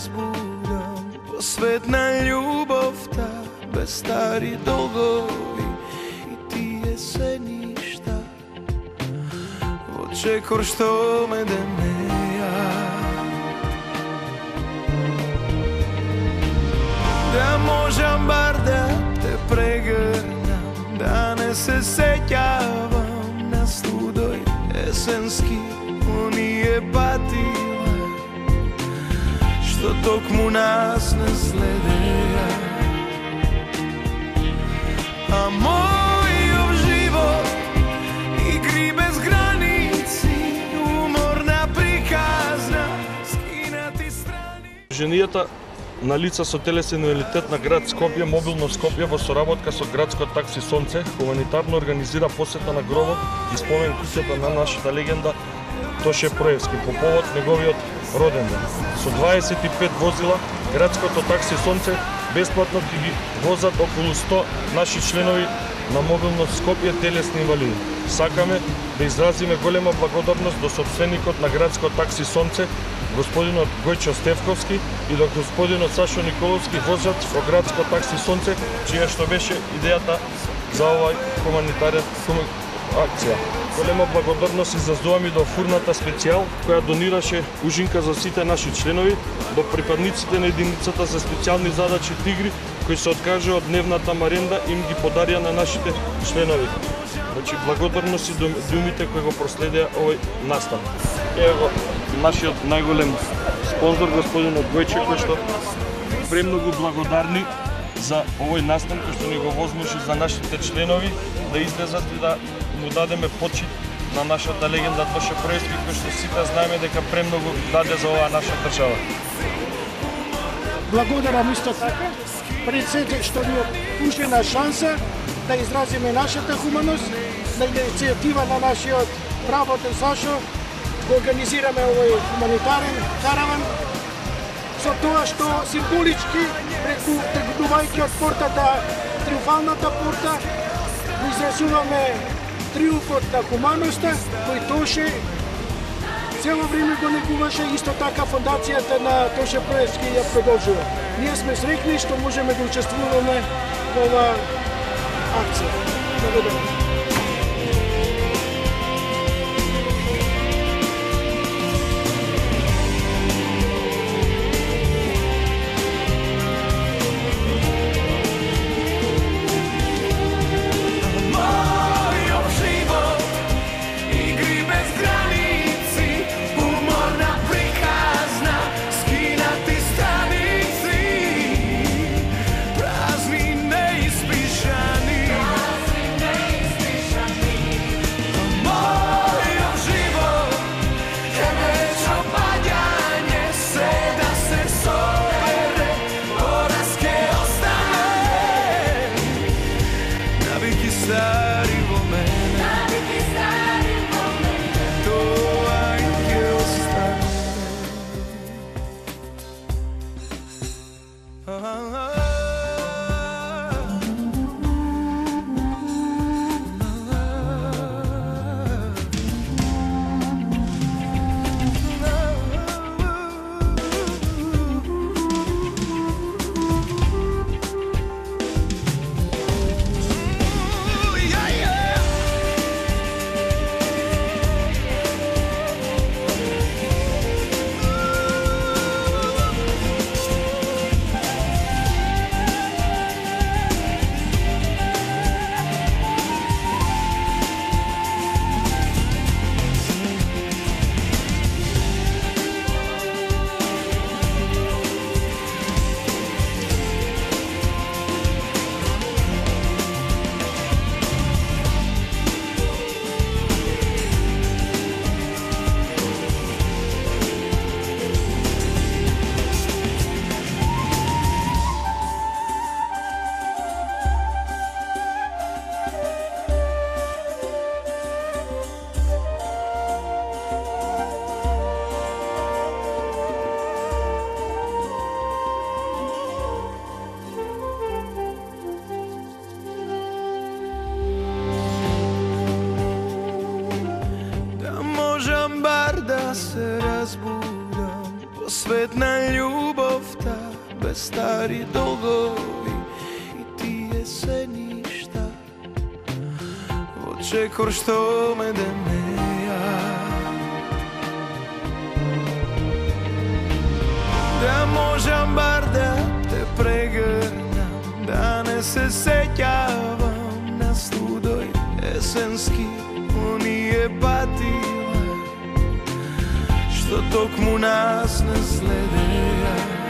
разбудам, посвет на љубовта, без стари долгови и тие се ништа. Во чекор што ме демеја, да можам бар да те прегрнам, да не се сеќавам на студој есенски оние патила што токму нас не следеа. А мојов живот игри без граници, уморна приказна, скинати страни. Женијата на лица со телесен инвалидитет на град Скопје, мобилно Скопје, во соработка со градско такси Сонце, хуманитарно организира посета на гробот и спомен куќата на нашата легенда Тоше Проевски по повод неговиот роденден. Со 25 возила, градското такси Сонце бесплатно ќе ги возат околу 100 наши членови на мобилно Скопје телесни инвалиди. Сакаме да изразиме голема благодарност до собственикот на градско такси Сонце, господинот Гојчо Стевковски, и до господинот Сашо Николовски, возач во градско такси Сонце, чија што беше идејата за овај хуманитарен акција. Голема благодарност изразувам и до фурната специјал, која донираше ужинка за сите наши членови, до припадниците на единицата за специјални задачи Тигри, кои се откажа од дневната маренда и им ги подарија на нашите членови. Значи, благодарност и думите кои го проследија овој настан. Ево нашиот најголем спонзор, господинот Гојче, кој што премногу благодарни за овој настан, кој што ни го возможи за нашите членови да излезат и да му дадеме почит на нашата легенда Тоше Проевски, кој што сите знаеме дека премногу даде за оваа наша држава. Благодарам исто така пред сите што ни ушена шанса да изразиме нашата хуманост, на иницијатива на нашиот работен Сашо, да организираме овој хуманитарен караван, со тоа што символички, преку тргнувајќи од портата, триумфалната порта, изразуваме триумфот на хуманоста, кој Тоше цело време го негуваше, исто така фондацијата на Тоше Проевски ја продолжува. Ние сме среќни што можеме да учествуваме во оваа акција. Благодарам. Svet na ljubovta, bez stari dolgovi i ti jeseništa. Očekor što me demeja, da možem bar da te pregrnam, da ne se sećavam na studoj jesenski unije patila, što tok mu nas ne sledeja.